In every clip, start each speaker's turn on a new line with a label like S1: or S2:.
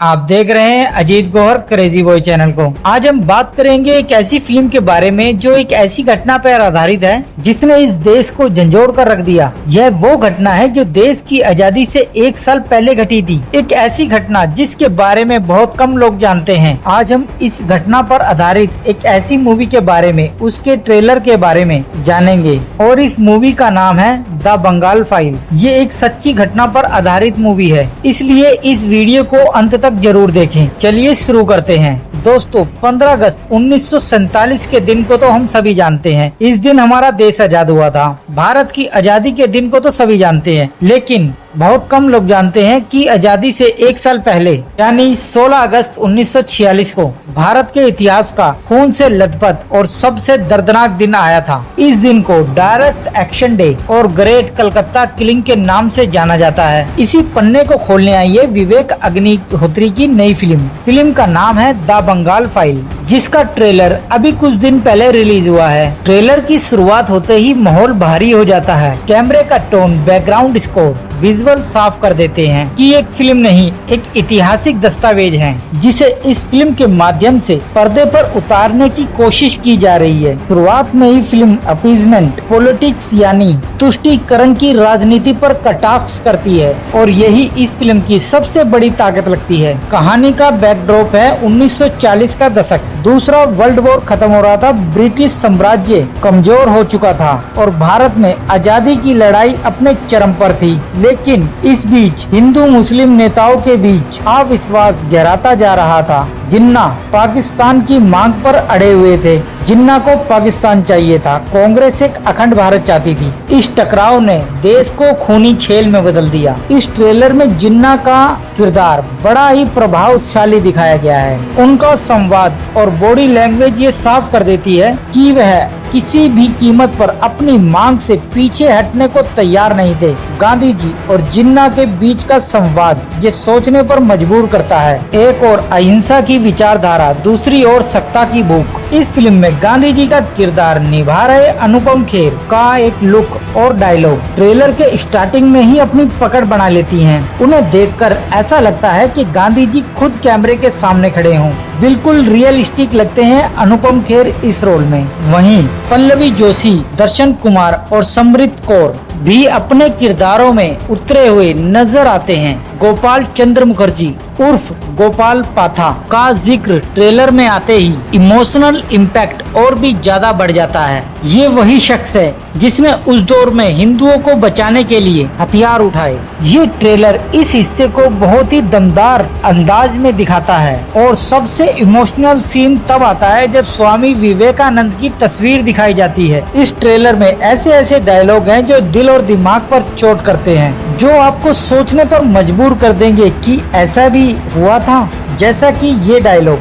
S1: आप देख रहे हैं Ajit Gauhar crazy boy channel को। आज हम बात करेंगे एक ऐसी फिल्म के बारे में जो एक ऐसी घटना पर आधारित है जिसने इस देश को झंझोड़ कर रख दिया। यह वो घटना है जो देश की आजादी से 1 साल पहले घटी थी। एक ऐसी घटना जिसके बारे में बहुत कम लोग जानते हैं। आज हम इस घटना पर आधारित एक ऐसी मूवी के बारे में, उसके ट्रेलर के बारे में जानेंगे और इस मूवी का नाम है द बंगाल फाइल। ये एक सच्ची घटना पर आधारित मूवी है, इसलिए इस वीडियो को अंत तक जरूर देखें। चलिए शुरू करते हैं। दोस्तों, 15 अगस्त 1947 के दिन को तो हम सभी जानते हैं। इस दिन हमारा देश आजाद हुआ था। भारत की आजादी के दिन को तो सभी जानते हैं, लेकिन बहुत कम लोग जानते हैं कि आजादी से 1 साल पहले यानी 16 अगस्त 1946 को भारत के इतिहास का खून से लथपथ और सबसे दर्दनाक दिन आया था। इस दिन को डायरेक्ट एक्शन डे और ग्रेट कलकत्ता किलिंग के नाम से जाना जाता है। इसी पन्ने को खोलने आई है विवेक अग्निहोत्री की नई फिल्म का नाम है द बंगाल फाइल, जिसका ट्रेलर अभी कुछ दिन पहले रिलीज हुआ है। ट्रेलर की शुरुआत होते ही माहौल भारी हो जाता है। कैमरे का टोन, बैकग्राउंड स्कोर, विजुअल साफ कर देते हैं कि एक फिल्म नहीं, एक ऐतिहासिक दस्तावेज है जिसे इस फिल्म के माध्यम से पर्दे पर उतारने की कोशिश की जा रही है। शुरुआत में ही फिल्म अपीजमेंट पॉलिटिक्स यानी तुष्टीकरण की राजनीति पर कटाक्ष करती है और यही इस फिल्म की सबसे बड़ी ताकत लगती है। कहानी का बैकड्रॉप है 1940 का दशक। दूसरा वर्ल्ड वॉर खत्म हो रहा था, ब्रिटिश साम्राज्य कमजोर हो चुका था और भारत में आजादी की लड़ाई अपने चरम पर थी। लेकिन इस बीच हिंदू मुस्लिम नेताओं के बीच अविश्वास गहराता जा रहा था। जिन्ना पाकिस्तान की मांग पर अड़े हुए थे। जिन्ना को पाकिस्तान चाहिए था, कांग्रेस एक अखंड भारत चाहती थी। इस टकराव ने देश को खूनी खेल में बदल दिया। इस ट्रेलर में जिन्ना का किरदार बड़ा ही प्रभावशाली दिखाया गया है। उनका संवाद और बॉडी लैंग्वेज ये साफ कर देती है कि वह किसी भी कीमत पर अपनी मांग से पीछे हटने को तैयार नहीं थे। गांधी जी और जिन्ना के बीच का संवाद ये सोचने पर मजबूर करता है। एक और अहिंसा की विचारधारा, दूसरी ओर सत्ता की भूख। इस फिल्म में गांधी जी का किरदार निभा रहे अनुपम खेर का एक लुक और डायलॉग ट्रेलर के स्टार्टिंग में ही अपनी पकड़ बना लेती हैं। उन्हें देखकर ऐसा लगता है कि गांधी जी खुद कैमरे के सामने खड़े हों। बिल्कुल रियलिस्टिक लगते हैं अनुपम खेर इस रोल में। वहीं पल्लवी जोशी, दर्शन कुमार और समृत कौर भी अपने किरदारों में उतरे हुए नजर आते हैं। गोपाल चंद्र मुखर्जी उर्फ गोपाल पाथा का जिक्र ट्रेलर में आते ही इमोशनल इम्पैक्ट और भी ज्यादा बढ़ जाता है। ये वही शख्स है जिसने उस दौर में हिंदुओं को बचाने के लिए हथियार उठाए। ये ट्रेलर इस हिस्से को बहुत ही दमदार अंदाज में दिखाता है और सबसे इमोशनल सीन तब आता है जब स्वामी विवेकानंद की तस्वीर दिखाई जाती है। इस ट्रेलर में ऐसे ऐसे डायलॉग हैं जो दिल और दिमाग पर चोट करते हैं, जो आपको सोचने पर मजबूर कर देंगे कि ऐसा भी हुआ था। जैसा कि ये डायलॉग,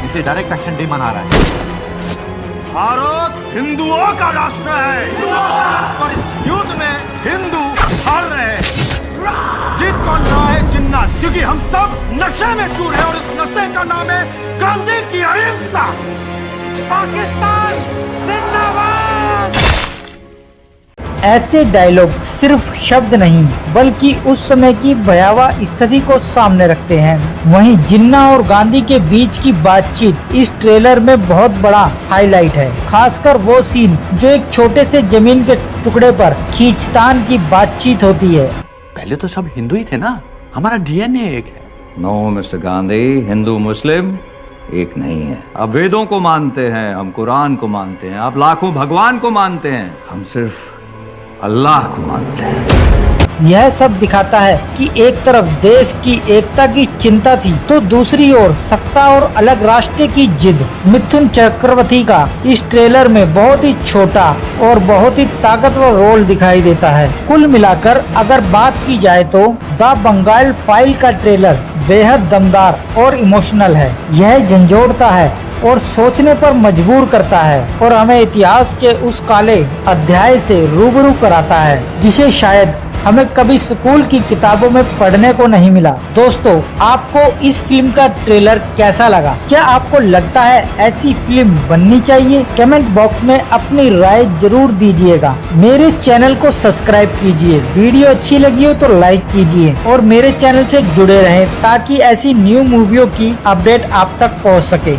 S2: इसे डायरेक्ट एक्शन डे मना रहा है। भारत हिंदुओं का राष्ट्र है और इस युद्ध में हिंदू हार रहे हैं। जीत कौन रहा है? जिन्ना, क्योंकि हम सब नशे में चूर हैं और इस नशे का नाम है गांधी की अहिंसा। पाकिस्तान जिंदाबाद।
S1: ऐसे डायलॉग सिर्फ शब्द नहीं बल्कि उस समय की भयावह स्थिति को सामने रखते हैं। वहीं जिन्ना और गांधी के बीच की बातचीत इस ट्रेलर में बहुत बड़ा हाईलाइट है। खासकर वो सीन जो एक छोटे से जमीन के टुकड़े पर खींचतान की बातचीत होती है।
S3: पहले तो सब हिंदू ही थे ना, हमारा डीएनए एक है।
S4: नो मिस्टर गांधी, हिंदू मुस्लिम एक नहीं है। आप वेदों को मानते हैं, हम कुरान को मानते हैं, आप लाखों भगवान को मानते हैं, हम सिर्फ अल्लाह को मानते हैं।
S1: यह सब दिखाता है कि एक तरफ देश की एकता की चिंता थी तो दूसरी ओर सत्ता और अलग राष्ट्र की जिद। मिथुन चक्रवर्ती का इस ट्रेलर में बहुत ही छोटा और बहुत ही ताकतवर रोल दिखाई देता है। कुल मिलाकर अगर बात की जाए तो द बंगाल फाइल का ट्रेलर बेहद दमदार और इमोशनल है। यह झंझोड़ता है और सोचने पर मजबूर करता है और हमें इतिहास के उस काले अध्याय से रूबरू कराता है जिसे शायद हमें कभी स्कूल की किताबों में पढ़ने को नहीं मिला। दोस्तों, आपको इस फिल्म का ट्रेलर कैसा लगा? क्या आपको लगता है ऐसी फिल्म बननी चाहिए? कमेंट बॉक्स में अपनी राय जरूर दीजिएगा। मेरे चैनल को सब्सक्राइब कीजिए, वीडियो अच्छी लगी हो तो लाइक कीजिए और मेरे चैनल से जुड़े रहें ताकि ऐसी न्यू मूवियों की अपडेट आप तक पहुंच सके।